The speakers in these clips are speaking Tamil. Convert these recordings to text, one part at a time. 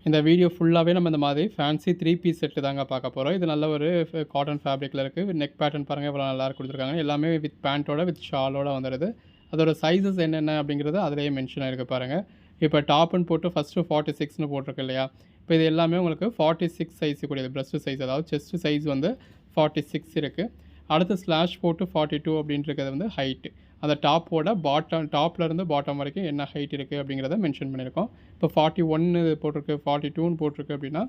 இந்த வீடியோ ஃபுல்லாவே நம்ம இந்த மாதிரி ஃபேன்சி 3 பீஸ் செட் தாங்க பார்க்க போறோம். இது நல்ல ஒரு காட்டன் ஃபேப்ரிக்ல இருக்கு. நெக் பேட்டர்ன் பாருங்க எவ்வளோ நல்லா குடுத்துருக்காங்க. எல்லாமே வித் பேண்டோட, வித் ஷாலோட வந்துருது. அதோட சைஸஸ் என்னென்ன அப்படிங்கிறது அதிலேயே மென்ஷன் ஆயிருக்கு பாருங்க. இப்போ டாப்ன்னு போட்டு ஃபர்ஸ்ட்டு 46ன்னு போட்டிருக்கு இல்லையா? இப்போ இது எல்லாமே உங்களுக்கு 46 சைஸ் கூடியது. பிரஸ்ட் சைஸ் அதாவது செஸ்ட் சைஸ் வந்து 46 இருக்கு. அடுத்து ஸ்லாஷ் போட்டு 42 அப்படின்ட்டு இருக்கிறது வந்து ஹைட். அந்த டாப்போட டாப்லேருந்து பாட்டம் வரைக்கும் என்ன ஹைட் இருக்குது அப்படிங்கிறத மென்ஷன் பண்ணியிருக்கோம். இப்போ 41 போட்டிருக்கு, 42ன்னு போட்டிருக்கு அப்படின்னா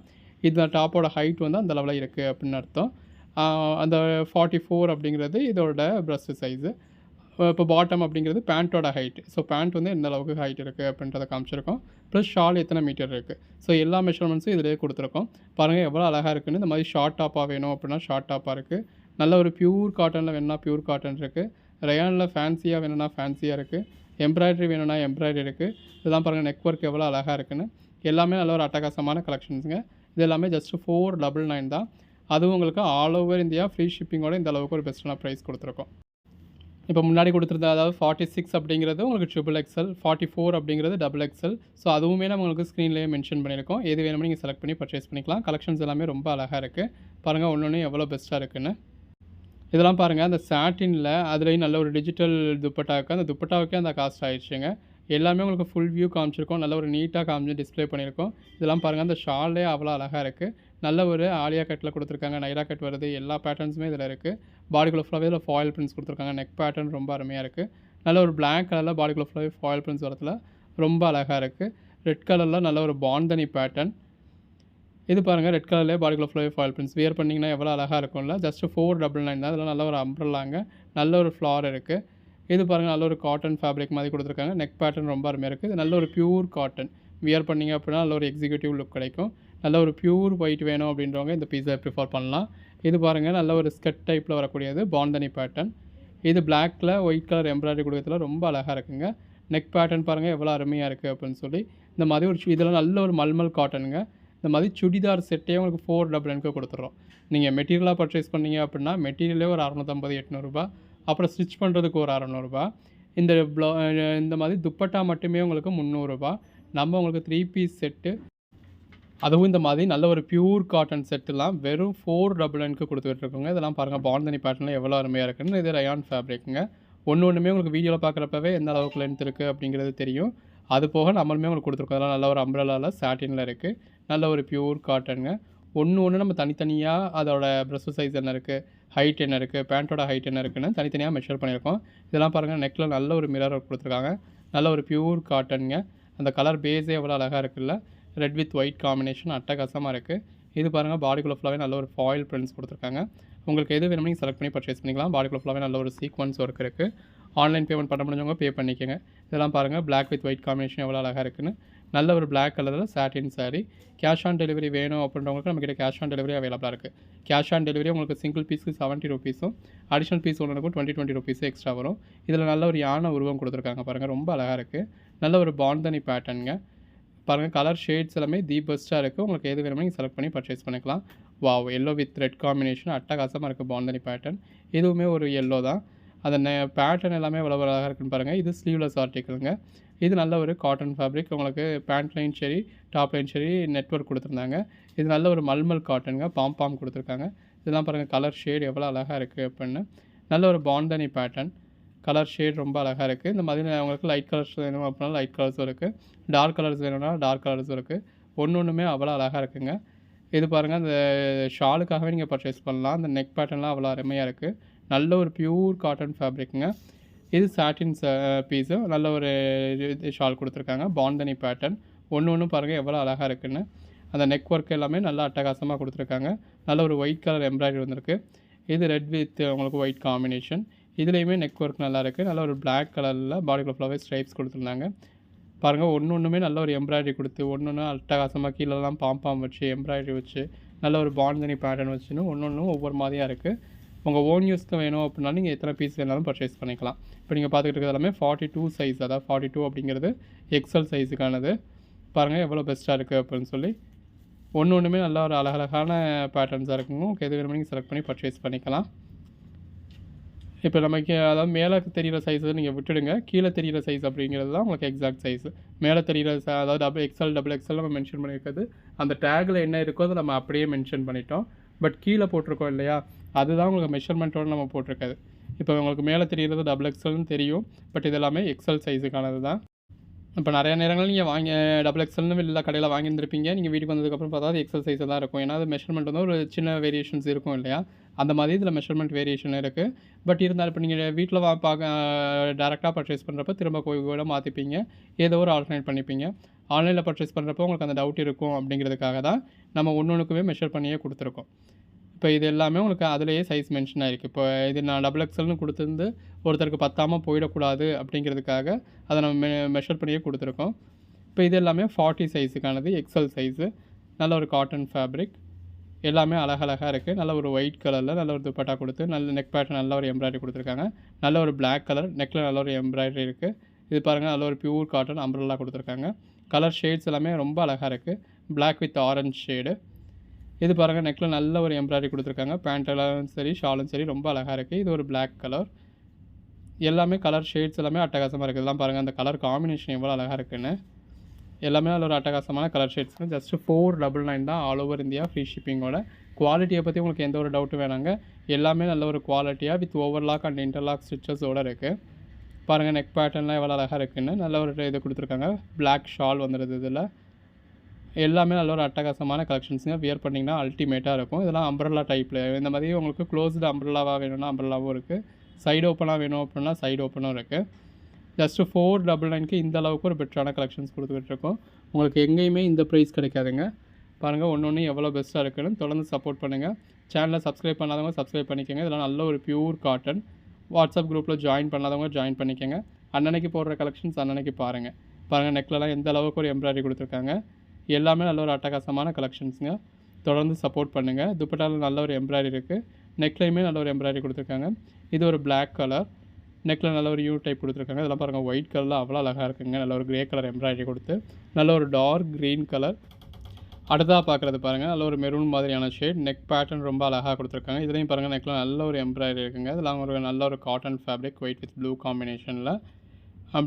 இந்த டாப்போட ஹைட் வந்து அந்த லெவலில் இருக்குது அப்படின்னு அர்த்தம். அந்த 44 அப்படிங்கிறது இதோட பிரஸ்ட் சைஸு. இப்போ பாட்டம் அப்படிங்கிறது பேண்ட்டோட ஹைட். ஸோ பேண்ட் வந்து எந்த அளவுக்கு ஹைட் இருக்குது அப்படின்றத காமிச்சிருக்கோம். ப்ளஸ் ஷால் எத்தனை மீட்டர் இருக்குது. ஸோ எல்லா மெஷர்மெண்ட்ஸும் இதிலேயே கொடுத்துருக்கோம். பாருங்கள் எவ்வளோ அழகாக இருக்குன்னு. இந்த மாதிரி ஷார்ட் டாப்பாக வேணும் அப்படின்னா ஷார்ட் டாப்பாக இருக்குது. நல்ல ஒரு பியூர் காட்டனில் வேணும்னா பியூர் காட்டன் இருக்குது. ரயானில் ஃபேன்சியாக வேணும்னா ஃபேன்சியாக இருக்குது. எம்ப்ராய்டரி வேணும்னா எம்ப்ராய்டரி இருக்குது. இதெல்லாம் பாருங்கள் நெக் ஒர்க் எவ்வளோ அழகாக இருக்குன்னு. எல்லாமே நல்ல ஒரு அட்டகாசமான கலெக்ஷன்ஸுங்க. இது எல்லாமே ஜஸ்ட் 499 தான். அதுவும் உங்களுக்கு ஆல் ஓவர் இந்தியா ஃப்ரீ ஷிப்பிங்கோட இந்த அளவுக்கு ஒரு பெஸ்ட்டான ப்ரைஸ் கொடுத்துருக்கோம். இப்போ முன்னாடி கொடுத்துருந்த அதாவது 46 அப்படிங்கிறது உங்களுக்கு XXL, 44 அப்படிங்கிறது XXL. ஸோ அதுவுமே நம்ம உங்களுக்கு ஸ்க்ரீன்லேயே மென்ஷன் பண்ணியிருக்கோம். எது வேணுமோ நீங்கள் செலக்ட் பண்ணி பர்ச்சேஸ் பண்ணிக்கலாம். கலெக்ஷன்ஸ் எல்லாமே ரொம்ப அழகாக இருக்குது. பாருங்கள் ஒன்று எவ்வளோ பெஸ்ட்டாக இருக்குன்னு. இதெல்லாம் பாருங்கள் அந்த சாட்டினில் அதுலேயும் நல்ல ஒரு டிஜிட்டல் துப்பட்டா இருக்குது. அந்த துப்பட்டாவுக்கே அந்த காஸ்ட் ஆகிடுச்சுங்க. எல்லாமே உங்களுக்கு ஃபுல் வியூ காமிச்சிருக்கோம். நல்ல ஒரு நீட்டாக காமிச்சு டிஸ்ப்ளே பண்ணியிருக்கோம். இதெல்லாம் பாருங்கள் அந்த ஷாலே அவ்வளோ அழகாக இருக்குது. நல்ல ஒரு ஆலியா கட்டில் கொடுத்துருக்காங்க. நைரா கட் வருது. எல்லா பேட்டர்ன்ஸுமே இதில் இருக்குது. பாடிக்குள்ள ஃபுல்லாகவே இதில் ஃபாயில் பிரிண்ட்ஸ் கொடுத்துருக்காங்க. நெக் பேட்டர்ன் ரொம்ப அருமையாக இருக்குது. நல்ல ஒரு பிளாக் கலரில் பாடிக்குள்ள ஃபுல்லாகவே ஃபாயில் பிரிண்ட்ஸ் வரதுல ரொம்ப அழகாக இருக்குது. ரெட் கலரில் நல்ல ஒரு பாந்தனி பேட்டர்ன். இது பாருங்கள் ரெட் கலர்லேயே பாடிக்குள்ள ஃபுல்லாகவே ஃபாயில் பிரிண்ட்ஸ். வியர் பண்ணிங்கன்னா எவ்வளோ அழகாக இருக்கும்ல. ஜஸ்ட் 499 தான். இதில் நல்ல ஒரு அம்ப்ரெல்லாங்க. நல்ல ஒரு ஃப்ளார் இருக்குது. இது பாருங்கள் நல்ல ஒரு காட்டன் ஃபேப்ரிக் மாதிரி கொடுத்துருக்காங்க. நெக் பேட்டர்ன் ரொம்ப அருமையாக இருக்குது. இது நல்ல ஒரு பியூர் காட்டன். வியர் பண்ணிங்க அப்படின்னா நல்ல ஒரு எக்ஸிக்யூட்டிவ் லுக் கிடைக்கும். நல்ல ஒரு பியூர் ஒயிட் வேணும் அப்படின்றவங்க இந்த பீஸை ப்ரிஃபர் பண்ணலாம். இது பாருங்கள் நல்ல ஒரு ஸ்கர்ட் டைப்பில் வரக்கூடியது பாந்தனி பேட்டர்ன். இது பிளாக்கில் ஒயிட் கலர் எம்ப்ராய்டரி கொடுக்கறதுல ரொம்ப அழகாக இருக்குங்க. நெக் பேட்டர்ன் பாருங்கள் எவ்வளோ அருமையாக இருக்குது அப்படின்னு சொல்லி. இந்த மாதிரி ஒரு இதெல்லாம் நல்ல ஒரு மல்மல் காட்டனுங்க. இந்த மாதிரி சுடிதார் செட்டே உங்களுக்கு 499க்கு கொடுத்துட்றோம். நீங்கள் மெட்டீரியலாக பர்ச்சேஸ் பண்ணீங்க அப்படின்னா மெட்டீரியலே ஒரு 650 800 அப்புறம் ஸ்டிச் பண்ணுறதுக்கு ஒரு 600 இந்த இந்த மாதிரி துப்பட்டா மட்டுமே உங்களுக்கு 300 நம்ம உங்களுக்கு 3 பீஸ் செட்டு அதுவும் இந்த மாதிரி நல்ல ஒரு பியூர் காட்டன் செட்டுலாம் வெறும் 499க்கு கொடுத்துட்ருக்கோங்க. இதெல்லாம் பாருங்கள் பாந்தனி பேட்டர்னில் எவ்வளோ அருமையாக இருக்குன்னு. இது ரயான் ஃபேப்ரிக்குங்க. ஒன்றுமே உங்களுக்கு வீடியோவில் பார்க்குறப்பவே எந்த அளவுக்கு லென்த் இருக்குது அப்படிங்கிறது தெரியும். அது போக நம்மளுமே உங்களுக்கு கொடுத்துருக்கோம். அதெல்லாம் நல்ல ஒரு அம்ப்ரெல்லாவில் சாட்டினில் இருக்குது. நல்ல ஒரு பியூர் காட்டனுங்க. ஒன்று நம்ம தனித்தனியாக அதோட ப்ரெஸ்ட் சைஸ் என்ன இருக்குது, ஹைட் என்ன இருக்குது, பேண்ட்டோட ஹைட் என்ன இருக்குன்னு தனித்தனியாக மெஷர் பண்ணியிருக்கோம். இதெல்லாம் பாருங்கள் நெக்கில் நல்ல ஒரு மிரர் கொடுத்துருக்காங்க. நல்ல ஒரு பியூர் காட்டனுங்க. அந்த கலர் பேஸே எவ்வளோ அழகாக இருக்குல்ல. ரெட் வித் ஒயிட் காம்பினேஷன் அட்டகாசமாக இருக்குது. இது பாருங்கள் பாடிக்குள்ள ஃபுல்லாகவே நல்ல ஒரு ஃபாயில் பிரிண்ட்ஸ் கொடுத்துருக்காங்க. உங்களுக்கு எது வேணுமோ நீங்கள் செலக்ட் பண்ணி பர்ச்சேஸ் பண்ணிக்கலாம். பாடிக்குள்ள ஃபுல்லாகவே நல்ல ஒரு சீக்வன்ஸ் ஒர்க் இருக்குது. ஆன்லைன் பேமெண்ட் பண்ண முடிஞ்சவங்க பே பண்ணிக்கோங்க. இதெல்லாம் பாருங்கள் பிளாக் வித் ஒயிட் காம்பினேஷன் எவ்வளோ அழகாக இருக்குன்னு. நல்ல ஒரு பிளாக் கலரில் சாட்டின் சாரீ. கேஷ் ஆன் டெலிவரி வேணும் அப்படின்றவங்களுக்கு நம்மக்கிட்ட கேஷ் ஆன் டெலிவரி அவைலபிளாக இருக்குது. கேஷ் ஆன் டெலிவரி உங்களுக்கு சிங்கிள் பீஸுக்கு 70 ரூபீஸும் அடிஷனல் பீஸ் ஒன்றுக்கும் 20 ரூபீஸும் எக்ஸ்ட்ரா வரும். இதில் நல்ல ஒரு யானை உருவம் கொடுத்துருக்காங்க பாருங்கள் ரொம்ப அழகாக இருக்குது. நல்ல ஒரு பாந்தனி பேட்டர்னுங்க. பாருங்கள் கலர் ஷேட்ஸ் எல்லாமே தி பெஸ்ட்டாக இருக்குது. உங்களுக்கு எது வேணுமோ நீங்கள் செலக்ட் பண்ணி பர்ச்சேஸ் பண்ணிக்கலாம். Wow yellow with red combination அட்டகாசமாக இருக்குது பாந்தனி பேட்டர்ன். இதுவுமே ஒரு எல்லோ தான். அந்த பேட்டர்ன் எல்லாமே எவ்வளோ அழகாக இருக்குன்னு பாருங்கள். இது ஸ்லீவ்லெஸ் ஆர்டிக்கிளுங்க. இது நல்ல ஒரு காட்டன் ஃபேப்ரிக். உங்களுக்கு பேண்ட்லைன் சரி டாப்லைன் சரி நெட்வொர்க் கொடுத்துருந்தாங்க. இது நல்ல ஒரு மல்மல் காட்டனுங்க. பாம் கொடுத்துருக்காங்க. இதெல்லாம் பாருங்கள் கலர் ஷேட் எவ்வளோ அழகாக இருக்குது அப்படின்னு. நல்ல ஒரு பாந்தனி பேட்டர்ன். கலர் ஷேட் ரொம்ப அழகாக இருக்குது. இந்த மாதிரி உங்களுக்கு லைட் கலர்ஸ் வேணும் அப்படின்னா லைட் கலர்ஸும் இருக்குது. டார்க் கலர்ஸ் வேணும்னா டார்க் கலர்ஸும் இருக்குது. ஒன்றுமே அவ்வளோ அழகாக இருக்குங்க. இது பாருங்கள் அந்த ஷாலுக்காகவே நீங்கள் பர்ச்சேஸ் பண்ணலாம். அந்த நெக் பேட்டர்ன்லாம் அவ்வளோ அருமையாக இருக்குது. நல்ல ஒரு பியூர் காட்டன் ஃபேப்ரிக்குங்க. இது சாட்டின் பீஸு. நல்ல ஒரு ஷால் கொடுத்துருக்காங்க. பாந்தனி பேட்டர்ன். ஒன்று பாருங்கள் எவ்வளோ அழகாக இருக்குன்னு. அந்த நெக் ஒர்க் எல்லாமே நல்லா அட்டகாசமாக கொடுத்துருக்காங்க. நல்ல ஒரு ஒயிட் கலர் எம்ப்ராய்டரி வந்திருக்கு. இது ரெட் வித் உங்களுக்கு ஒயிட் காம்பினேஷன். இதுலேயுமே நெக் ஒர்க் நல்லாயிருக்கு. நல்ல ஒரு பிளாக் கலரில் பாடிக்குள்ள ஃபுல்லாகவே ஸ்ட்ரைப்ஸ் கொடுத்துருந்தாங்க. பாருங்கள் ஒன்றுமே நல்ல ஒரு எம்ப்ராய்டரி கொடுத்து ஒன்று அட்டகாசமாக கீழெல்லாம் பாம் வச்சு எம்ப்ராய்டரி வச்சு நல்ல ஒரு பாந்தனி பேட்டர்ன் வச்சுன்னு ஒன்று ஒவ்வொரு மாதிரியாக இருக்குது. உங்கள் ஓன் யூஸ்க்கு வேணும் அப்படின்னா நீங்கள் எத்தனை பீஸ் வேணாலும் பர்ச்சேஸ் பண்ணிக்கலாம். இப்போ நீங்கள் பார்த்துக்கிட்டு இருக்கிறது எல்லாமே 42 சைஸ். அதாவது 42 அப்படிங்கிறது XL சைஸுக்கானது. பாருங்கள் எவ்வளோ பெஸ்ட்டாக இருக்குது அப்படின்னு சொல்லி. ஒன்றுமே நல்ல ஒரு அழகழகான பேட்டர்ன்ஸாக இருக்குங்க. உங்களுக்கு எது வேணுமோ நீங்கள் செலக்ட் பண்ணி பர்ச்சேஸ் பண்ணிக்கலாம். இப்போ நமக்கு அதாவது மேலே தெரியிற சைஸை நீங்கள் விட்டுடுங்க. கீழே தெரியிற சைஸ் அப்படிங்கிறது தான் உங்களுக்கு எக்ஸாக்ட் சைஸு. மேலே தெரியிற அதாவது டபுள் எக்ஸ்எல் நம்ம மென்ஷன் பண்ணியிருக்கிறது அந்த டேக்கில் என்ன இருக்கோ அதை நம்ம அப்படியே மென்ஷன் பண்ணிட்டோம். பட் கீழே போட்டிருக்கோம் இல்லையா, அதுதான் உங்களுக்கு மெஷர்மெண்ட்டோடு நம்ம போட்டிருக்காது. இப்போ உங்களுக்கு மேலே தெரிகிறது டபுள் எக்ஸ்எல்னு தெரியும், பட் இது எல்லாமே எக்ஸ்எல் சைஸுக்கானது தான். இப்போ நிறைய நேரங்கள் நீங்கள் டபுள் எக்ஸ்எல்னு வெளில கடையில் வாங்கியிருந்திருப்பீங்க. நீங்கள் வீட்டுக்கு வந்ததுக்கப்புறம் பார்த்தா அது எக்ஸ்எல் சைஸாக தான் இருக்கும். ஏன்னா அது மெஷர்மெண்ட் வந்து ஒரு சின்ன வேரியேஷன்ஸ் இருக்கும் இல்லையா, அந்த மாதிரி இதில் மெஷர்மெண்ட் வேரியேஷன் இருக்குது. பட் இருந்தாலும் இப்போ நீங்கள் வீட்டில் டேரெக்டாக பர்ச்சேஸ் பண்ணுறப்ப திரும்ப கூட மாற்றிப்பீங்க, ஏதோ ஒரு ஆல்டர்னேட் பண்ணிப்பீங்க. ஆன்லைனில் பர்ச்சேஸ் பண்ணுறப்போ உங்களுக்கு அந்த டவுட் இருக்கும் அப்படிங்கிறதுக்காக தான் நம்ம ஒன்றுக்குமே மெஷர் பண்ணியே கொடுத்துருக்கோம். இப்போ இது எல்லாமே உங்களுக்கு அதிலேயே சைஸ் மென்ஷன் ஆகிருக்கு. இப்போ இது நான் டபுள் எக்ஸ்எல்னு கொடுத்துருந்து ஒருத்தருக்கு பத்தாமல் போயிடக்கூடாது அப்படிங்கிறதுக்காக அதை நம்ம மெஷர் பண்ணியே கொடுத்துருக்கோம். இப்போ இது எல்லாமே 40 சைஸுக்கானது, எக்ஸ்எல் சைஸு. நல்ல ஒரு காட்டன் ஃபேப்ரிக், எல்லாமே அழகழகாக இருக்குது. நல்ல ஒரு ஒயிட் கலரில் நல்ல ஒரு துப்பட்டா கொடுத்து நல்ல நெக் பேட்டர்ன் நல்ல ஒரு எம்ப்ராய்டரி கொடுத்துருக்காங்க. நல்ல ஒரு பிளாக் கலர் நெக்கில் நல்ல ஒரு எம்ப்ராய்டரி இருக்குது. இது பாருங்கள், நல்ல ஒரு பியூர் காட்டன் அம்ப்ரெல்லா கொடுத்துருக்காங்க. கலர் ஷேட்ஸ் எல்லாமே ரொம்ப அழகாக இருக்குது. Black with orange shade. இது பாருங்கள், நெக்கில் நல்ல ஒரு எம்ப்ராய்டரி கொடுத்துருக்காங்க. பேண்ட்டெல்லாம் சரி, ஷாலும் சரி ரொம்ப அழகாக இருக்குது. இது ஒரு பிளாக் கலர். எல்லாமே கலர் ஷேட்ஸ் எல்லாமே அட்டகாசமாக இருக்குது. இதெல்லாம் பாருங்கள், அந்த கலர் காம்பினேஷன் எவ்வளோ அழகாக இருக்குன்னு. எல்லாமே நல்ல ஒரு அட்டகாசமான கலர் ஷேட்ஸ்க்கு. ஜஸ்ட்டு 499 தான் ஆல் ஓவர் இந்தியா, ஃப்ரீ ஷிப்பிங்கோட. குவாலிட்டியை பற்றி உங்களுக்கு எந்த ஒரு டவுட்டும் வேணாங்க. எல்லாமே நல்ல ஒரு குவாலிட்டியாக வித் ஓவர்லாக் அண்ட் இன்டர்லாக் ஸ்டிச்சஸோடு இருக்குது. பாருங்கள், நெக் பேட்டர்ன்லாம் எவ்வளோ அழகாக இருக்குன்னு. நல்ல ஒரு இது கொடுத்துருக்காங்க. பிளாக் ஷால் வந்துடுது. இதில் எல்லாமே நல்ல ஒரு அட்டகாசமான கலெக்ஷன்ஸுங்க. வியர் பண்ணிங்கன்னா அல்டிமேட்டாக இருக்கும். இதெல்லாம் அம்ப்ரெல்லா டைப்பில். இந்த மாதிரி உங்களுக்கு க்ளோஸ்டு அம்ப்ரெல்லாவாக வேணும்னா அம்ப்ரெல்லாவும் இருக்குது. சைடு ஓப்பனாக வேணும் அப்படின்னா சைடு ஓப்பனும் இருக்குது. ஜஸ்ட்டு 499க்கு இந்த அளவுக்கு ஒரு பெட்டரான கலெக்ஷன்ஸ் கொடுத்துக்கிட்டு இருக்கோம். உங்களுக்கு எங்கேயுமே இந்த ப்ரைஸ் கிடைக்காதுங்க. பாருங்கள், ஒன்று எவ்வளோ பெஸ்ட்டாக இருக்குன்னு. தொடர்ந்து சப்போர்ட் பண்ணுங்கள். சேனலை சப்ஸ்கிரைப் பண்ணாதவங்க சப்ஸ்கிரைப் பண்ணிக்கோங்க. இதெல்லாம் நல்ல ஒரு பியூர் காட்டன். வாட்ஸ்அப் குரூப்பில் ஜாயின் பண்ணாதவங்க ஜாயின் பண்ணிக்கோங்க. அன்னன்னைக்கு போடுற கலெக்ஷன்ஸ் அன்னன்னைக்கு பாருங்கள். நெக்லலாம் எந்த அளவுக்கு ஒரு எம்ப்ராய்டரி கொடுத்துருக்காங்க. எல்லாமே நல்ல ஒரு அட்டகாசமான கலெக்ஷன்ஸுங்க. தொடர்ந்து சப்போர்ட் பண்ணுங்கள். துப்பட்டாவில் நல்ல ஒரு எம்ப்ராய்டரி இருக்குது. நெக்லையுமே நல்ல ஒரு எம்ப்ராய்டரி கொடுத்துருக்காங்க. இது ஒரு பிளாக் கலர். நெக்கில் நல்ல ஒரு யூ டைப் கொடுத்துருக்காங்க. இதெல்லாம் பாருங்கள், ஒயிட் கலரில் அவ்வளோ அழகாக இருக்குங்க. நல்ல ஒரு கிரே கலர் எம்ப்ராய்டரி கொடுத்து நல்ல ஒரு டார்க் க்ரீன் கலர். அடுத்ததாக பார்க்குறது பாருங்கள், நல்ல ஒரு மெரூன் மாதிரியான ஷேட். நெக் பேட்டர்ன் ரொம்ப அழகாக கொடுத்துருக்காங்க. இதுலேயும் பாருங்கள், நெக்கில் நல்ல ஒரு எம்ப்ராய்டரி இருக்குங்க. இதெல்லாம் ஒரு நல்ல ஒரு cotton fabric, white with blue காம்பினேஷனில்.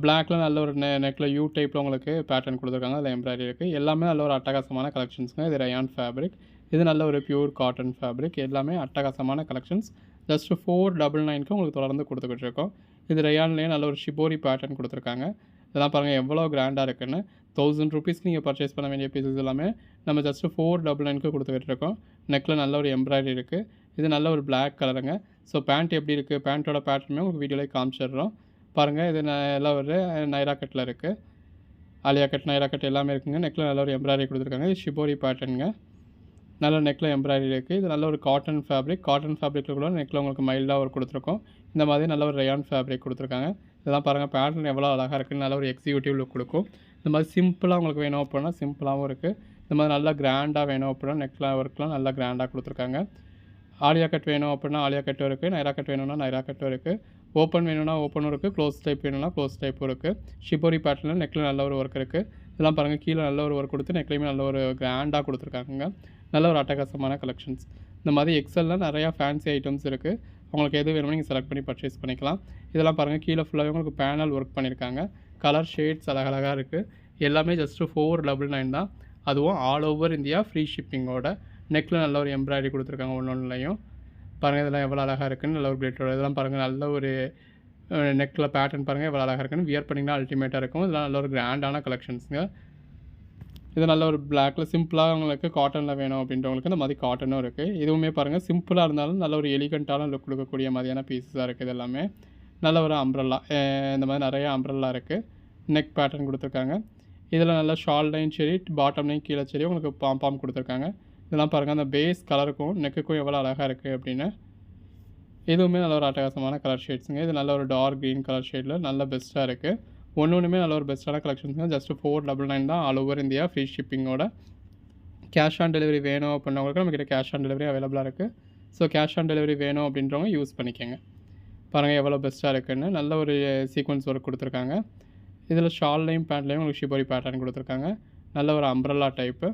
பிளாக்கில் நல்ல ஒரு நெக்கில் யூ டைப்பில் உங்களுக்கு பேட்டர்ன் கொடுத்துருக்காங்க. அதில் எம்ப்ராய்டரி இருக்குது. எல்லாமே நல்ல ஒரு அட்டகாசமான கலெக்ஷன்ஸுங்க. இது ரயான் ஃபேப்ரிக். இது நல்ல ஒரு பியூர் காட்டன் ஃபேப்ரிக். எல்லாமே அட்டகாசமான கலெக்ஷன்ஸ். ஜஸ்ட்டு 499க்கு உங்களுக்கு தொடர்ந்து கொடுத்துக்கிட்டு இருக்கோம். இது ரயான்லேயே நல்ல ஒரு ஷிபோரி பேட்டர்ன் கொடுத்துருக்காங்க. இதெல்லாம் பாருங்கள் எவ்வளோ கிராண்டாக இருக்குன்னு. 1000 ருபீஸ்க்கு நீங்கள் பர்ச்சேஸ் பண்ண வேண்டிய பீசஸ் எல்லாமே நம்ம ஜஸ்ட்டு 499க்கு கொடுத்துக்கிட்டு இருக்கோம். நெக்கில் நல்ல ஒரு எம்ப்ராய்டரி இருக்குது. இது நல்ல ஒரு பிளாக் கலருங்க. ஸோ பேண்ட் எப்படி இருக்குது, பேண்ட்டோட பேட்டர்னுமே உங்களுக்கு வீடியோலேயே காமிச்சிடுறோம். பாருங்கள், இது எல்லாம் ஒரு நைரா கட்டில் இருக்குது. ஆலியா கட், நைரா கட் எல்லாமே இருக்குங்க. நெக்கில் நல்ல ஒரு எம்ப்ராய்டரி கொடுத்துருக்காங்க. இது ஷிபோரி பேட்டர்னுங்க. நல்ல நெக்கில் எம்ப்ராய்டரி இருக்குது. இது நல்ல ஒரு காட்டன் ஃபேப்ரிக். காட்டன் ஃபேப்ரிக்கில் கூட நெக்கில் உங்களுக்கு மைல்டாக ஒரு கொடுத்துருக்கோம். இந்த மாதிரி நல்ல ஒரு ரயான் ஃபேப்ரிக் கொடுத்துருக்காங்க. இதெல்லாம் பாருங்கள், பேட்டர்ன் எவ்வளோ அழகாக இருக்குன்னு. நல்ல ஒரு எக்ஸிக்யூட்டிவ் லுக் கொடுக்கும். இந்த மாதிரி சிம்பிளாக உங்களுக்கு வேணும் அப்படின்னா சிம்பிளாகவும் இருக்குது. இந்த மாதிரி நல்லா கிராண்டாக வேணும் அப்படின்னா நெக்கில் ஒர்க்லாம் நல்லா கிராண்டாக கொடுத்துருக்காங்க. ஆலியா கட் வேணும் அப்படின்னா ஆலியா கட்டும் இருக்குது. நைரா கட் வேணும்னா நைரா கட்டும் இருக்குது. ஓப்பன் வேணும்னா ஓப்பனும் இருக்குது. க்ளோஸ் டைப் வேணும்னா க்ளோஸ் டைப்பும் இருக்குது. ஷிபோரி பேட்டர்னில் நெக்கில் நல்ல ஒரு ஒர்க் இருக்குது. இதெல்லாம் பாருங்கள், கீழே நல்ல ஒரு ஒர்க் கொடுத்து நெக்லையுமே நல்ல ஒரு கிராண்டாக கொடுத்துருக்காங்க. நல்ல ஒரு அட்டகாசமான கலெக்ஷன்ஸ். இந்த மாதிரி எக்ஸலில் நிறையா ஃபேன்சி ஐட்டம்ஸ் இருக்குது. உங்களுக்கு எது வேணுமோ நீங்கள் செலக்ட் பண்ணி பர்ச்சேஸ் பண்ணிக்கலாம். இதெல்லாம் பாருங்கள், கீழே ஃபுல்லாகவே உங்களுக்கு பேனல் ஒர்க் பண்ணியிருக்காங்க. கலர் ஷேட்ஸ் அழகழகாக இருக்குது. எல்லாமே ஜஸ்ட்டு 499 தான். அதுவும் ஆல் ஓவர் இந்தியா, ஃப்ரீ ஷிப்பிங்கோட. நெக்கில் நல்ல ஒரு எம்ப்ராய்டரி கொடுத்துருக்காங்க. ஒன்றுலையும் பாருங்கள், இதெல்லாம் எவ்வளோ அழகாக இருக்குன்னு. நல்ல ஒரு பிளேட்டோட இதெல்லாம் பாருங்கள், நல்ல ஒரு நெக்கில் பேட்டர்ன் பாருங்கள் எவ்வளோ அழகாக இருக்குன்னு. வியர் பண்ணிங்கன்னா அல்டிமேட்டாக இருக்கும். இதெல்லாம் நல்ல ஒரு கிராண்டான கலெக்ஷன்ஸுங்க. இது நல்ல ஒரு பிளாக்கில் சிம்பிளாக உங்களுக்கு காட்டனில் வேணும் அப்படின்றவங்களுக்கு இந்த மாதிரி காட்டனும் இருக்குது. இதுவுமே பாருங்கள், சிம்பிளாக இருந்தாலும் நல்ல ஒரு எலிகண்ட்டான லுக் கொடுக்கக்கூடிய மாதிரியான பீஸஸாக இருக்குது. இது எல்லாமே நல்ல ஒரு அம்ப்ரெல்லா. இந்த மாதிரி நிறைய அம்ப்ரெல்லா இருக்குது. நெக் பேட்டர்ன் கொடுத்துருக்காங்க. இதில் நல்ல ஷால்லையும் சரி, பாட்டம்லையும் கீழே சரி உங்களுக்கு பாம் கொடுத்துருக்காங்க. இதெல்லாம் பாருங்கள், அந்த பேஸ் கலருக்கும் நெக்குக்கும் எவ்வளோ அழகாக இருக்குது அப்படின்னு. இதுவுமே நல்ல ஒரு அட்டகாசமான கலர் ஷேட்ஸுங்க. இது நல்ல ஒரு டார்க் க்ரீன் கலர் ஷேடில் நல்ல பெஸ்ட்டாக இருக்குது. ஒன்றுமே நல்ல ஒரு பெஸ்ட்டான கலெக்ஷன்ஸுங்க. ஜஸ்ட்டு 499 தான் ஆல் ஓவர் இந்தியா, ஃப்ரீ ஷிப்பிங்கோட. கேஷ் ஆன் டெலிவரி வேணும் அப்படின்றவங்களுக்கு நம்மக்கிட்ட கேஷ் ஆன் டெலிவரி அவைலபிளாக இருக்குது. ஸோ கேஷ் ஆன் டெலிவரி வேணும் அப்படின்றவங்க யூஸ் பண்ணிக்கோங்க. பாருங்கள் எவ்வளோ பெஸ்ட்டாக இருக்குன்னு. நல்ல ஒரு சீக்வன்ஸ் ஒர்க் கொடுத்துருக்காங்க. இதில் ஷால்லையும் பேண்ட்லையும் உங்களுக்கு ஷிபோரி பேட்டர்ன் கொடுத்துருக்காங்க. நல்ல ஒரு அம்ப்ரெல்லா டைப்பு.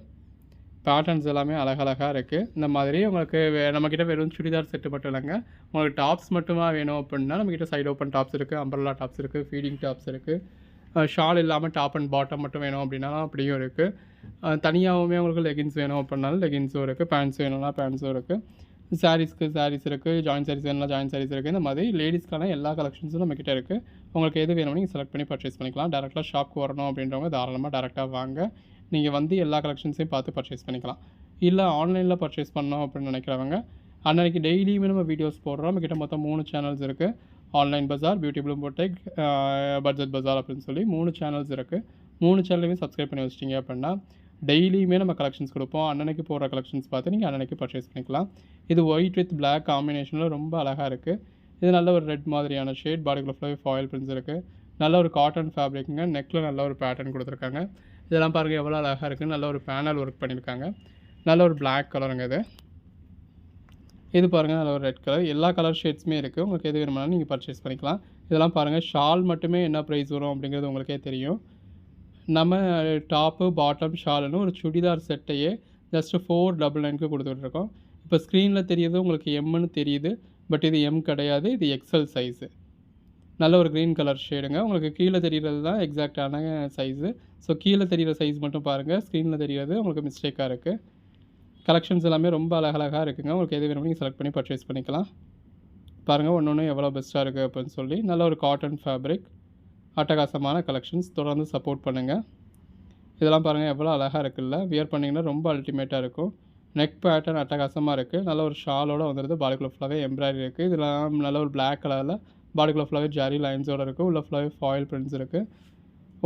பேட்டர்ன்ஸ் எல்லாமே அழகழகா இருக்குது. இந்த மாதிரி உங்களுக்கு நம்மக்கிட்ட வெறும் சுடிதார் செட்டு மட்டும் இல்லைங்க. உங்களுக்கு டாப்ஸ் மட்டுமா வேணும் அப்படின்னா நம்மக்கிட்ட சைடு ஓப்பன் டாப்ஸ் இருக்குது, அம்பர்லா டாப்ஸ் இருக்குது, ஃபீடிங் டாப்ஸ் இருக்குது. ஷால் இல்லாமல் டாப் அண்ட் பாட்டம் மட்டும் வேணும் அப்படின்னாலும் அப்படியும் இருக்குது. தனியாகவுமே உங்களுக்கு லெகின்ஸ் வேணும் அப்படின்னாலும் லெகின்ஸும் இருக்குது, பேண்ட்ஸ் வேணும்னா பேண்ட்ஸும் இருக்குது. சாரீஸ்க்கு சாரீஸ் இருக்குது, ஜாயின்ட் சாரீஸ் வேணும்னா ஜாயின்ட் சாரீஸ் இருக்குது. இந்த மாதிரி லேடிஸ்க்கான எல்லா கலெக்ஷன்ஸும் நம்மக்கிட்ட இருக்குது. உங்களுக்கு எது வேணும்னு நீங்கள் செலக்ட் பண்ணி பர்ச்சேஸ் பண்ணிக்கலாம். டேரெக்டாக ஷாப்க்கு வரணும் அப்படின்றவங்க தாராளமாக டேரெக்டாக வாங்க. நீங்கள் வந்து எல்லா கலெக்ஷன்ஸையும் பார்த்து பர்ச்சேஸ் பண்ணிக்கலாம். இல்லை ஆன்லைனில் பர்ச்சேஸ் பண்ணோம் அப்படின்னு நினைக்கிறவங்க அன்றைக்கி டெய்லியுமே நம்ம வீடியோஸ் போடுறோம். நம்மக்கிட்ட மொத்தம் 3 சேனல்ஸ் இருக்குது. ஆன்லைன் பஜார், பியூட்டி ப்ளூம் போட்டெக், பட்ஜெட் பஜார் அப்படின்னு சொல்லி 3 சேனல்ஸ் இருக்குது. 3 சேனலையுமே சப்ஸ்கிரைப் பண்ணி வச்சிட்டிங்க அப்படின்னா டெய்லியுமே நம்ம கலெக்ஷன்ஸ் கொடுப்போம். அன்னன்னைக்கு போடுற கலெக்ஷன்ஸ் பார்த்து நீங்கள் அன்னன்னைக்கு பர்ச்சேஸ் பண்ணிக்கலாம். இது ஒயிட் வித் பிளாக் காம்பினேஷனில் ரொம்ப அழகாக இருக்குது. இது நல்ல ஒரு ரெட் மாதிரியான ஷேட், பாடிக்குள்ள ஃபுல்லாகவே ஃபாயில் பிரிண்ட்ஸ் இருக்குது. நல்ல ஒரு காட்டன் ஃபேப்ரிக்குங்க. நெக்கில் நல்ல ஒரு பேட்டர்ன் கொடுத்துருக்காங்க. இதெல்லாம் பாருங்கள் எவ்வளோ அழகாக இருக்குது. நல்ல ஒரு பேனல் ஒர்க் பண்ணியிருக்காங்க. நல்ல ஒரு பிளாக் கலருங்க இது. இது பாருங்கள் நல்ல ஒரு ரெட் கலர். எல்லா கலர் ஷேட்ஸுமே இருக்குது. உங்களுக்கு எது வேணுமானாலும் நீங்கள் பர்ச்சேஸ் பண்ணிக்கலாம். இதெல்லாம் பாருங்கள் ஷால் மட்டுமே என்ன ப்ரைஸ் வரும் அப்படிங்கிறது உங்களுக்கே தெரியும். நம்ம டாப்பு, பாட்டம், ஷாலுன்னு ஒரு சுடிதார் செட்டையே ஜஸ்ட்டு 499க்கு கொடுத்துட்ருக்கோம். இப்போ ஸ்க்ரீனில் தெரியுது உங்களுக்கு எம்முன்னு தெரியுது. பட் இது எம் கிடையாது, இது எக்ஸ்எல் சைஸு. நல்ல ஒரு க்ரீன் கலர் ஷேடுங்க. உங்களுக்கு கீழே தெரிகிறது தான் எக்ஸாக்டான சைஸு. ஸோ கீழே தெரிகிற சைஸ் மட்டும் பாருங்கள். ஸ்க்ரீனில் தெரிகிறது உங்களுக்கு மிஸ்டேக்காக இருக்குது. கலெக்ஷன்ஸ் எல்லாமே ரொம்ப அழகழகாக இருக்குங்க. உங்களுக்கு எது வேணுமோ நீங்கள் செலக்ட் பண்ணி பர்ச்சேஸ் பண்ணிக்கலாம். பாருங்கள் ஒன்று எவ்வளோ பெஸ்ட்டாக இருக்குது அப்படின்னு சொல்லி. நல்ல ஒரு காட்டன் ஃபேப்ரிக், அட்டகாசமான கலெக்ஷன்ஸ். தொடர்ந்து சப்போர்ட் பண்ணுங்கள். இதெல்லாம் பாருங்கள் எவ்வளோ அழகாக இருக்குல்ல. வியர் பண்ணிங்கன்னா ரொம்ப அல்டிமேட்டாக இருக்கும். நெக் பேட்டர்ன் அட்டகாசமாக இருக்குது. நல்ல ஒரு ஷாலோடு வந்துடுது. பாடிக்குள்ள ஃபுல்லாகவே எம்ப்ராய்டரி இருக்குது. இதெல்லாம் நல்ல ஒரு பிளாக் கலரில் பாடிக்குள்ள ஃபுல்லாகவே ஜரி லைன்ஸோடு இருக்குது. உள்ள ஃபுல்லாகவே ஃபாயில் பிரிண்ட்ஸ் இருக்குது.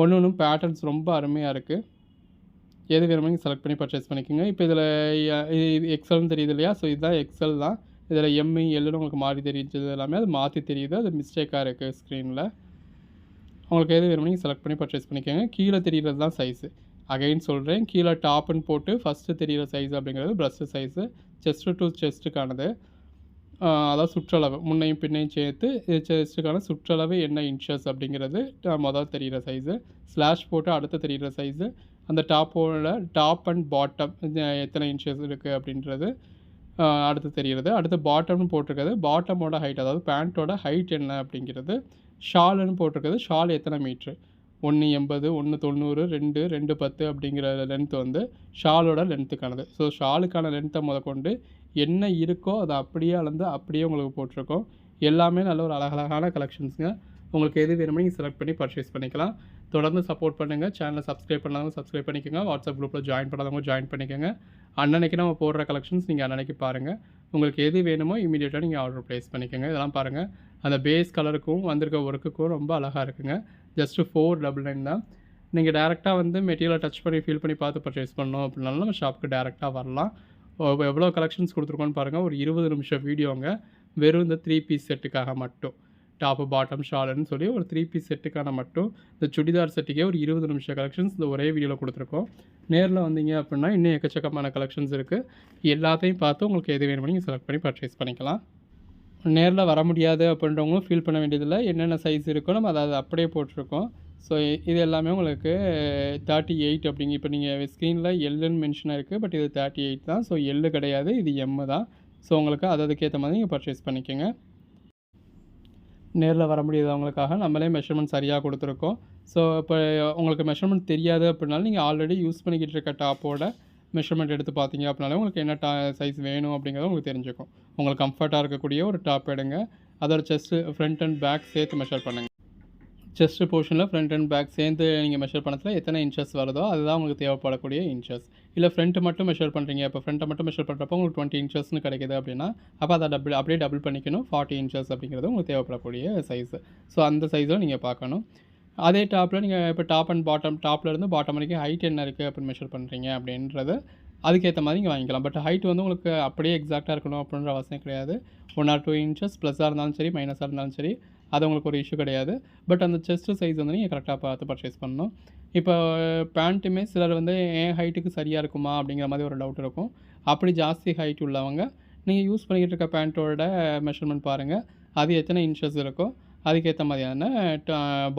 ஒன்றும் பேட்டர்ன்ஸ் ரொம்ப அருமையாக இருக்குது. எது வேணுமோ நீங்கள் செலக்ட் பண்ணி பர்ச்சேஸ் பண்ணிக்கோங்க. இப்போ இதில் இது எக்ஸல்னு தெரியுது இல்லையா? ஸோ இதுதான் எக்ஸல் தான். இதில் எம்மு எல்லுன்னு உங்களுக்கு மாறி தெரிஞ்சது எல்லாமே அது மாற்றி தெரியுது. அது மிஸ்டேக்காக இருக்குது ஸ்க்ரீனில். உங்களுக்கு எது வேணுமோ நீங்கள் செலக்ட் பண்ணி பர்ச்சேஸ் பண்ணிக்கோங்க. கீழே தெரிகிறது தான் சைஸு. அகைன் சொல்கிறேன், கீழே டாப்புன்னு போட்டு ஃபஸ்ட்டு தெரிகிற சைஸ் அப்படிங்கிறது ப்ரெஸ்ட்டு சைஸு. செஸ்ட்டு டு செஸ்ட்டுக்கானது. அதாவது சுற்றளவு முன்னையும் பின்னையும் சேர்த்து செஸ்ட்டுக்கான சுற்றளவு என்ன இன்ச்சஸ் அப்படிங்கிறது முதல் தெரிகிற சைஸு. ஸ்லாஷ் போட்டு அடுத்து தெரிகிற சைஸு. அந்த டாப்போட டாப் அண்ட் பாட்டம் எத்தனை இன்ச்சஸ் இருக்குது அப்படின்றது அடுத்து தெரிகிறது. அடுத்து பாட்டம்னு போட்டிருக்கிறது பாட்டமோட ஹைட், அதாவது பேண்ட்டோட ஹைட் என்ன அப்படிங்கிறது. ஷாலுன்னு போட்டிருக்கிறது ஷால் எத்தனை மீட்ரு, 180, 190, 2, 210 அப்படிங்கிற லென்த் வந்து ஷாலோட லென்த்துக்கானது. ஸோ ஷாலுக்கான லென்த்தை முதற்கொண்டு என்ன இருக்கோ அதை அப்படியே அளந்து அப்படியே உங்களுக்கு போட்டிருக்கோம். எல்லாமே நல்ல ஒரு அழகழகான கலெக்ஷன்ஸுங்க. உங்களுக்கு எது வேணுமோ நீங்கள் செலக்ட் பண்ணி பர்ச்சேஸ் பண்ணிக்கலாம். தொடர்ந்து சப்போர்ட் பண்ணுங்கள். சேனலை சப்ஸ்கிரைப் பண்ணாதவங்க சப்ஸ்கிரைப் பண்ணிக்கோங்க. வாட்ஸ்அப் குரூப்பில் ஜாயின் பண்ணாதவங்க ஜாயின் பண்ணிக்கோங்க. அன்னன்னைக்கு நம்ம போடுற கலெக்ஷன்ஸ் நீங்கள் அன்னன்னைக்கு பாருங்கள். உங்களுக்கு எது வேணுமோ இமீடியட்டாக நீங்கள் ஆர்டர் ப்ளேஸ் பண்ணிக்கோங்க. இதெல்லாம் பாருங்கள் அந்த பேஸ் கலருக்கும் வந்திருக்க ஒர்க்குக்கும் ரொம்ப அழகாக இருக்குங்க. ஜஸ்ட்டு 499 தான். நீங்கள் டேரெக்டாக வந்து மெட்டீரியலை டச் பண்ணி ஃபீல் பண்ணி பார்த்து பர்ச்சேஸ் பண்ணணும் அப்படின்னாலும் நம்ம ஷாப்புக்கு டேரெக்டாக வரலாம். எவ்வளோ கலெக்ஷன்ஸ் கொடுத்துருக்கோன்னு பாருங்கள். ஒரு 20 நிமிஷம் வீடியோங்க வெறும் இந்த 3 பீஸ் செட்டுக்காக மட்டும். டாப்பு பாட்டம் ஷாலுன்னு சொல்லி ஒரு 3 பீஸ் செட்டுக்கான மட்டும் இந்த சுடிதார் செட்டுக்கே ஒரு 20 நிமிஷம் கலெக்ஷன்ஸ் இந்த ஒரே வீடியோவில் கொடுத்துருக்கோம். நேரில் வந்தீங்க அப்படின்னா இன்னும் எக்கச்சக்கமான கலெக்ஷன்ஸ் இருக்குது. எல்லாத்தையும் பார்த்து உங்களுக்கு எது வேணுமோ நீங்கள் செலக்ட் பண்ணி பர்ச்சேஸ் பண்ணிக்கலாம். நேரில் வர முடியாது அப்படின்றவங்களும் ஃபீல் பண்ண வேண்டியதில்லை. என்னென்ன சைஸ் இருக்கோ நம்ம அதை அப்படியே போட்டிருக்கோம். ஸோ இது எல்லாமே உங்களுக்கு 38 அப்படிங்க. இப்போ நீங்கள் ஸ்க்ரீனில் எல்லுன்னு மென்ஷன் இருக்குது. பட் இது 38 தான். ஸோ எல்லு கிடையாது, இது எம்மு தான். ஸோ உங்களுக்கு அதுக்கேற்ற மாதிரி நீங்கள் பர்ச்சேஸ் பண்ணிக்கோங்க. நேரில் வர முடியாதவங்களுக்காக நம்மளே மெஷர்மெண்ட் சரியாக கொடுத்துருக்கோம். ஸோ இப்போ உங்களுக்கு மெஷர்மெண்ட் தெரியாது அப்படின்னாலும் நீங்கள் ஆல்ரெடி யூஸ் பண்ணிக்கிட்டு இருக்க டாப்போட மெஷர்மெண்ட் எடுத்து பார்த்தீங்க அப்படின்னாலே உங்களுக்கு என்ன சைஸ் வேணும் அப்படிங்கிறது உங்களுக்கு தெரிஞ்சுக்கும். உங்களுக்கு கம்ஃபர்ட்டாக இருக்கக்கூடிய ஒரு டாப் எடுங்க. அதோட செஸ்ட்டு ஃப்ரண்ட் அண்ட் பேக் சேர்த்து மெஷர் பண்ணுங்கள். செஸ்ட்டு போர்ஷனில் ஃப்ரண்ட் அண்ட் பேக் சேர்ந்து நீங்கள் மெஷர் பண்ணத்தில் எத்தனை இன்ச்சஸ் வருதோ அதுதான் உங்களுக்கு தேவைப்படக்கூடிய இன்ச்சஸ். இல்லை ஃப்ரண்ட்டு மட்டும் மெஷர் பண்ணுறீங்க, இப்போ ஃப்ரண்ட்டை மட்டும் மெஷர் பண்ணுறப்போ உங்களுக்கு 20 இன்ச்சஸ்னு கிடைக்குது அப்படின்னா அப்போ அதை அப்படியே டபுள் பண்ணிக்கணும். 40 இன்ச்சஸ் அப்படிங்கிறது உங்களுக்கு தேவைப்படக்கூடிய சைஸு. ஸோ அந்த சைஸில் நீங்கள் பார்க்கணும். அதே டாப்பில் நீங்கள் இப்போ டாப் அண்ட் பாட்டம், டாப்லேருந்து பாட்டம் வரைக்கும் ஹைட் என்ன இருக்குது அப்படின்னு மெஷர் பண்ணுறீங்க அப்படின்றது அதுக்கேற்ற மாதிரி நீங்கள் வாங்கிக்கலாம். பட் ஹைட் வந்து உங்களுக்கு அப்படியே எக்ஸாக்டாக இருக்கணும் அப்படின்ற அவசியம் கிடையாது. 1 or 2 இன்ச்சஸ் ப்ளஸ்ஸாக இருந்தாலும் சரி மைனஸாக இருந்தாலும் சரி அது உங்களுக்கு ஒரு இஷ்யூ கிடையாது. பட் அந்த செஸ்ட்டு சைஸ் வந்து நீங்கள் கரெக்டாக பார்த்து பர்ச்சேஸ் பண்ணணும். இப்போ பேண்ட்டுமே சிலர் வந்து என் ஹைட்டுக்கு சரியாக இருக்குமா அப்படிங்கிற மாதிரி ஒரு டவுட் இருக்கும். அப்படி ஜாஸ்தி ஹைட் உள்ளவங்க நீங்கள் யூஸ் பண்ணிக்கிட்டு இருக்க பேண்ட்டோட மெஷர்மெண்ட் பாருங்கள். அது எத்தனை இன்ச்சஸ் இருக்கோ அதுக்கேற்ற மாதிரியான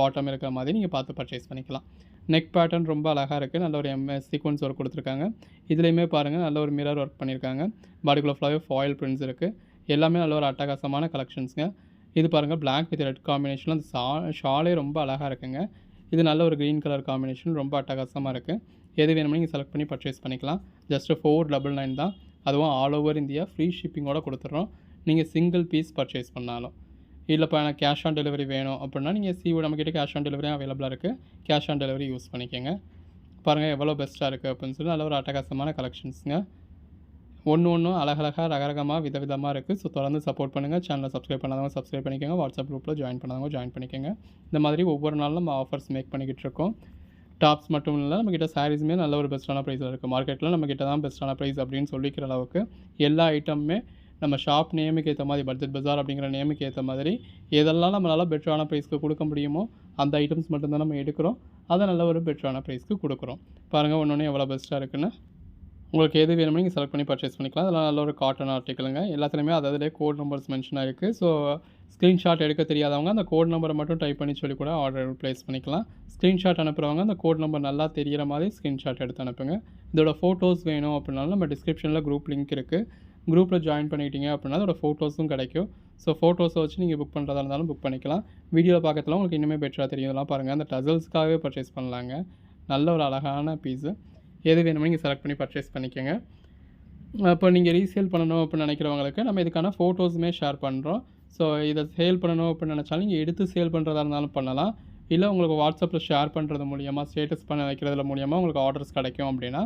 பாட்டம் இருக்கிற மாதிரி நீங்கள் பார்த்து பர்ச்சேஸ் பண்ணிக்கலாம். நெக் பேட்டர்ன் ரொம்ப அழகாக இருக்குது. நல்ல ஒரு சீக்வன்ஸ் ஒர்க் கொடுத்துருக்காங்க. இதுலேயுமே பாருங்கள் நல்ல ஒரு மிரர் ஒர்க் பண்ணியிருக்காங்க. பாடிக்குள்ளே ஃபுல்லாகவே ஃபாயில் பிரிண்ட்ஸ் இருக்குது. எல்லாமே நல்ல ஒரு அட்டகாசமான கலெக்ஷன்ஸுங்க. இது பாருங்கள் பிளாக் வித் ரெட் காம்பினேஷனில் அந்த ஷாலே ரொம்ப அழகாக இருக்குங்க. இது நல்ல ஒரு க்ரீன் கலர் காம்பினேஷன் ரொம்ப அட்டகாசமாக இருக்குது. எது வேணுமோ நீங்கள் செலக்ட் பண்ணி பர்ச்சேஸ் பண்ணிக்கலாம். ஜஸ்ட்டு 499 தான். அதுவும் ஆல் ஓவர் இந்தியா ஃப்ரீ ஷிப்பிங்கோட கொடுத்துட்றோம். நீங்கள் சிங்கிள் பீஸ் பர்ச்சேஸ் பண்ணாலும். இல்லைப்பா எனக்கு கேஷ் ஆன் டெலிவரி வேணும் அப்படின்னா நீங்கள் நம்மக்கிட்ட கேஷ் ஆன் டெலிவரியும் அவைலபிளாக இருக்குது. கேஷ் ஆன் டெலிவரி யூஸ் பண்ணிக்கோங்க. பாருங்கள் எவ்வளோ பெஸ்ட்டாக இருக்குது அப்படின்னு சொல்லி நல்ல ஒரு அட்டகாசமான கலெக்ஷன்ஸுங்க. ஒன்றும் அழகழகாக ரகரகமாக விதவிதமாக இருக்குது. ஸோ தொடர்ந்து சப்போர்ட் பண்ணுங்கள். சேனலை சப்ஸ்கிரைப் பண்ணாதவங்க சப்ஸ்கிரைப் பண்ணிக்கோங்க. வாட்ஸ்அப் குரூப்பில் ஜாயின் பண்ணாதவங்க ஜாயின் பண்ணிக்கோங்க. இந்த மாதிரி ஒவ்வொரு நாளும் நம்ம ஆஃபர்ஸ் மேக் பண்ணிக்கிட்டு இருக்கோம். டாப்ஸ் மட்டும் இல்லை, நம்மக்கிட்ட சாரீஸுமே நல்ல ஒரு பெஸ்ட்டான ப்ரைஸில் இருக்குது. மார்க்கெட்டில் நம்மக்கிட்ட தான் பெஸ்ட்டான ப்ரைஸ் அப்படின்னு சொல்லிக்கிற அளவுக்கு எல்லா ஐட்டமுமே நம்ம ஷாப் நேமுக்கு ஏற்ற மாதிரி பட்ஜெட் பஜார் அப்படிங்கிற நேமுக்கு ஏற்ற மாதிரி எதெல்லாம் நம்மளால் பெட்டரான ப்ரைஸ்க்கு கொடுக்க முடியுமோ அந்த ஐட்டம்ஸ் மட்டும்தான் நம்ம எடுக்கிறோம். அதை நல்ல ஒரு பெட்டரான ப்ரைஸ்க்கு கொடுக்குறோம். பாருங்கள் ஒன்று எவ்வளோ பெஸ்ட்டாக இருக்குன்னு. உங்களுக்கு எது வேணுமோ நீங்கள் செலக்ட் பண்ணி பர்ச்சேஸ் பண்ணிக்கலாம். அதெல்லாம் நல்ல ஒரு காட்டன் ஆர்டிக்கலுங்க. எல்லாத்துலேயுமே அதிலே கோட் நம்பர்ஸ் மென்ஷன் ஆகிருக்கு. ஸோ ஸ்க்ரீன்ஷாட் எடுக்க தெரியாதவங்க அந்த கோட் நம்பரை மட்டும் டைப் பண்ணி சொல்லி கூட ஆர்டர் ப்ளேஸ் பண்ணிக்கலாம். ஸ்க்ரீன்ஷாட் அனுப்புகிறவங்க அந்த கோட் நம்பர் நல்லா தெரிகிற மாதிரி ஸ்க்ரீன்ஷாட் எடுத்து அனுப்புங்க. இதோட ஃபோட்டோஸ் வேணும் அப்படின்னாலும் நம்ம டிஸ்கிரிப்ஷனில் குரூப் லிங்க் இருக்குது. குரூப்பில் ஜாயின் பண்ணிட்டீங்க அப்படின்னா அதோட ஃபோட்டோஸும் கிடைக்கும். ஸோ ஃபோட்டோஸை வச்சு நீங்கள் புக் பண்ணுறதா இருந்தாலும் புக் பண்ணிக்கலாம். வீடியோவில் பார்க்கறதுல உங்களுக்கு இன்னுமே பெட்டராக தெரியும். இதெல்லாம் பாருங்கள் அந்த டசல்ஸ்க்காகவே பர்ச்சேஸ் பண்ணலாங்க. நல்ல ஒரு அழகான பீஸு. எது வேணுமோ நீங்கள் செலக்ட் பண்ணி பர்ச்சேஸ் பண்ணிக்கோங்க. இப்போ நீங்கள் ரீசேல் பண்ணணும் அப்படின்னு நினைக்கிறவங்களுக்கு நம்ம இதுக்கான ஃபோட்டோஸுமே ஷேர் பண்ணுறோம். ஸோ இதை சேல் பண்ணணும் அப்படின்னு நினச்சாலும் நீங்கள் எடுத்து சேல் பண்ணுறதா இருந்தாலும் பண்ணலாம். இல்லை உங்களுக்கு வாட்ஸ்அப்பில் ஷேர் பண்ணுறது மூலியமாக ஸ்டேட்டஸ் பண்ண வைக்கிறதுல மூலியமாக உங்களுக்கு ஆர்டர்ஸ் கிடைக்கும் அப்படின்னா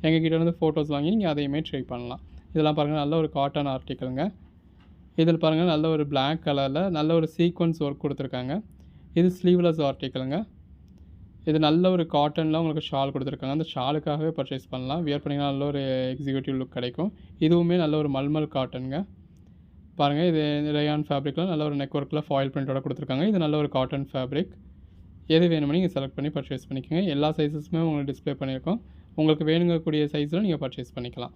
எங்ககிட்டேருந்து ஃபோட்டோஸ் வாங்கி நீங்கள் அதையுமே ட்ரை பண்ணலாம். இதெல்லாம் பாருங்கள் நல்ல ஒரு காட்டன் ஆர்டிக்கலுங்க. இதில் பாருங்கள் நல்ல ஒரு பிளாக் கலரில் நல்ல ஒரு சீக்வன்ஸ் ஒர்க் கொடுத்துருக்காங்க. இது ஸ்லீவ்லெஸ் ஆர்டிக்கலுங்க. இது நல்ல ஒரு காட்டனில் உங்களுக்கு ஷால் கொடுத்துருக்காங்க. அந்த ஷாலுக்காகவே பர்ச்சேஸ் பண்ணலாம். வியர் பண்ணிங்கன்னா நல்ல ஒரு எக்ஸிக்யூட்டிவ் லுக் கிடைக்கும். இதுவுமே நல்ல ஒரு மல்மல் காட்டனுங்க. பாருங்கள் இது ரயான் ஃபேப்ரிக்கில் நல்ல ஒரு நெக் ஒர்க்கில் ஃபாயில் பிரிண்டோட கொடுத்துருக்காங்க. இது நல்ல ஒரு காட்டன் ஃபேப்ரிக். எது வேணுமோ நீங்கள் செலக்ட் பண்ணி பர்ச்சேஸ் பண்ணிக்கோங்க. எல்லா சைஸஸுமே உங்களுக்கு டிஸ்ப்ளே பண்ணியிருக்கோம். உங்களுக்கு வேணுங்கக்கூடிய சைஸில் நீங்கள் பர்ச்சேஸ் பண்ணிக்கலாம்.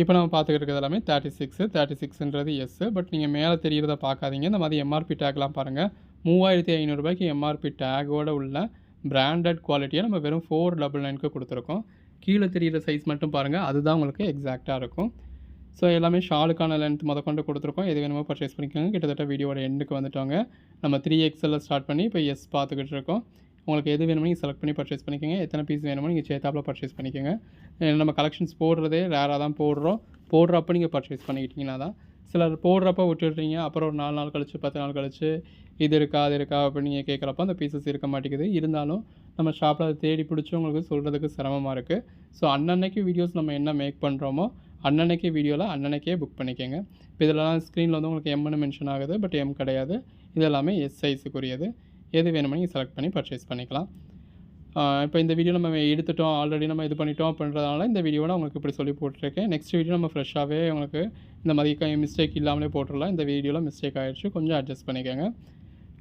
இப்போ நம்ம பார்த்துக்கிட்டு எல்லாமே 36ன்றது எஸ்ஸு. பட் நீங்கள் மேலே தெரிகிறத பார்க்காதீங்க. இந்த மாதிரி எம்ஆர்பி டேக்லாம் பாருங்கள். 3500 ரூபாய்க்கு எம்ஆர்பி டேக்கோடு உள்ள பிராண்டட் குவாலிட்டியாக நம்ம வெறும் 499க்கு கொடுத்துருக்கோம். கீழே தெரிகிற சைஸ் மட்டும் பாருங்கள். அதுதான் உங்களுக்கு எக்ஸாக்டாக இருக்கும். ஸோ எல்லாமே ஷாலுக்கான லென்த் கொண்டு கொடுத்துருக்கோம். எது வேணுமோ பர்ச்சேஸ் பண்ணிக்கோங்க. கிட்டத்தட்ட வீடியோட எண்டுக்கு வந்துட்டோங்க. நம்ம 3XL ஸ்டார்ட் பண்ணி இப்போ எஸ் பார்த்துக்கிட்டு இருக்கோம். உங்களுக்கு எது வேணுமோ நீங்கள் செலக்ட் பண்ணி பர்ச்சேஸ் பண்ணிக்கோங்க. எத்தனை பீஸ் வேணுமோ நீங்கள் சேத்தாப்பில் பர்ச்சேஸ் பண்ணிக்கோங்க. நம்ம கலெக்ஷன்ஸ் போடுறதே ரேராக தான் போடுறோம். போடுறப்போ நீங்கள் பர்ச்சேஸ் பண்ணிக்கிட்டிங்கன்னா தான். சிலர் போடுறப்ப விட்டுடுறீங்க. அப்புறம் ஒரு 4 நாள் கழிச்சு 10 நாள் கழிச்சு இது இருக்கா அது இருக்கா அப்படின்னு நீங்கள் கேட்குறப்ப அந்த பீசஸ் இருக்க மாட்டேங்குது. இருந்தாலும் நம்ம ஷாப்பில் அதை தேடி பிடிச்சி உங்களுக்கு சொல்கிறதுக்கு சிரமமாக இருக்குது. ஸோ அன்னன்னைக்கு வீடியோஸ் நம்ம என்ன மேக் பண்ணுறோமோ அன்னன்னைக்கு வீடியோவில் அன்னன்னைக்கே புக் பண்ணிக்கோங்க. இப்போ இதெல்லாம் ஸ்க்ரீனில் வந்து உங்களுக்கு எம்னு மென்ஷன் ஆகுது. பட் எம் கிடையாது. இது எல்லாமே எஸ் சைஸுக்குரியது. எது வேணுமோ நீங்கள் செலக்ட் பண்ணி பர்ச்சேஸ் பண்ணிக்கலாம். இப்போ இந்த வீடியோ நம்ம எடுத்துட்டோம், ஆல்ரெடி நம்ம இது பண்ணிட்டோம் அப்படின்றதுனால இந்த வீடியோவில் உங்களுக்கு இப்படி சொல்லி போட்டிருக்கேன். நெக்ஸ்ட் வீடியோ நம்ம ஃப்ரெஷ்ஷாகவே உங்களுக்கு இந்த மாதிரி மிஸ்டேக் இல்லாமலே போட்டுடலாம். இந்த வீடியோவில் மிஸ்டேக் ஆகிடுச்சு, கொஞ்சம் அட்ஜஸ்ட் பண்ணிக்கோங்க.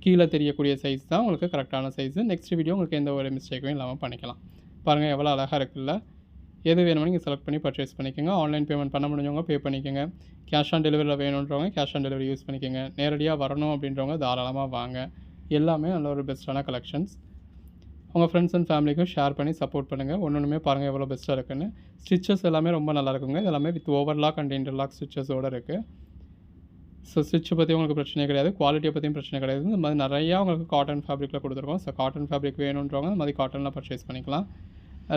கீழே தெரியக்கூடிய சைஸ் தான் உங்களுக்கு கரெக்டான சைஸு. நெக்ஸ்ட் வீடியோ உங்களுக்கு எந்த ஒரு மிஸ்டேக்கும் இல்லாமல் பண்ணிக்கலாம். பாருங்கள் எவ்வளோ அழகாக இருக்குல்ல. எது வேணுமோ நீங்கள் செலக்ட் பண்ணி பர்ச்சேஸ் பண்ணிக்கோங்க. ஆன்லைன் பேமெண்ட் பண்ண முடிஞ்சவங்க பே பண்ணிக்கோங்க. கேஷ் ஆன் டெலிவரியில் வேணுன்றவங்க கேஷ் ஆன் டெலிவரி யூஸ் பண்ணிக்கோங்க. நேரடியாக வரணும் அப்படின்றவங்க தாராளமாக வாங்க. எல்லாமே நல்ல ஒரு பெஸ்ட்டான கலெக்ஷன்ஸ். உங்கள் ஃப்ரெண்ட்ஸ் அண்ட் ஃபேமிலிக்கும் ஷேர் பண்ணி சப்போர்ட் பண்ணுங்கள். ஒன்றுமே பாருங்கள் எவ்வளோ பெஸ்ட்டாக இருக்குன்னு. ஸ்டிச்சஸ் எல்லாமே ரொம்ப நல்லா இருக்குங்க. இது எல்லாமே வித் ஓவர்லாக் அண்ட் இன்டர்லாக் ஸ்டிச்சஸோடு இருக்குது. ஸோ ஸ்டிச்சை பற்றி உங்களுக்கு பிரச்சனை கிடையாது. குவாலிட்டியை பற்றியும் பிரச்சனை கிடையாது. இந்த மாதிரி நிறையா உங்களுக்கு காட்டன் ஃபேப்ரிக்கில் கொடுத்துருக்கோம். ஸோ காட்டன் ஃபேப்ரிக் வேணுன்றவங்க இந்த மாதிரி காட்டனில் பர்ச்சேஸ் பண்ணிக்கலாம்.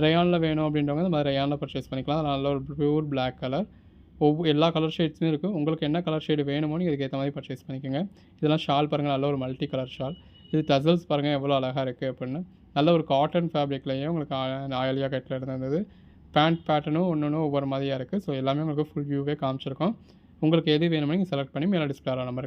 ரயானில் வேணும் அப்படின்றவங்க இந்த மாதிரி ரயானில் பர்ச்சேஸ் பண்ணிக்கலாம். அது நல்ல ஒரு பியூர் பிளாக் கலர். எல்லா கலர் ஷேட்ஸுமே இருக்குது. உங்களுக்கு என்ன கலர் ஷேடு வேணுமோ நீங்கள் இதுக்கு ஏற்ற மாதிரி பர்ச்சேஸ் பண்ணிக்கோங்க. இதெல்லாம் ஷால் பாருங்கள், நல்ல ஒரு மல்டி கலர் ஷால். இது டசல்ஸ் பாருங்கள் எவ்வளோ அழகாக இருக்குது அப்படின்னு. நல்ல ஒரு காட்டன் ஃபேப்ரிக்லேயே உங்களுக்கு ஆயிலியா கட்டில் இருந்தது. பேண்ட் பேட்டர்னும் ஒன்று ஒவ்வொரு மாதிரியாக இருக்குது. ஸோ எல்லாமே உங்களுக்கு ஃபுல் வியூவே காமிச்சிருக்கோம். உங்களுக்கு எது வேணுமோ நீங்கள் செலக்ட் பண்ணி மேலே டிஸ்பிளே நம்பர்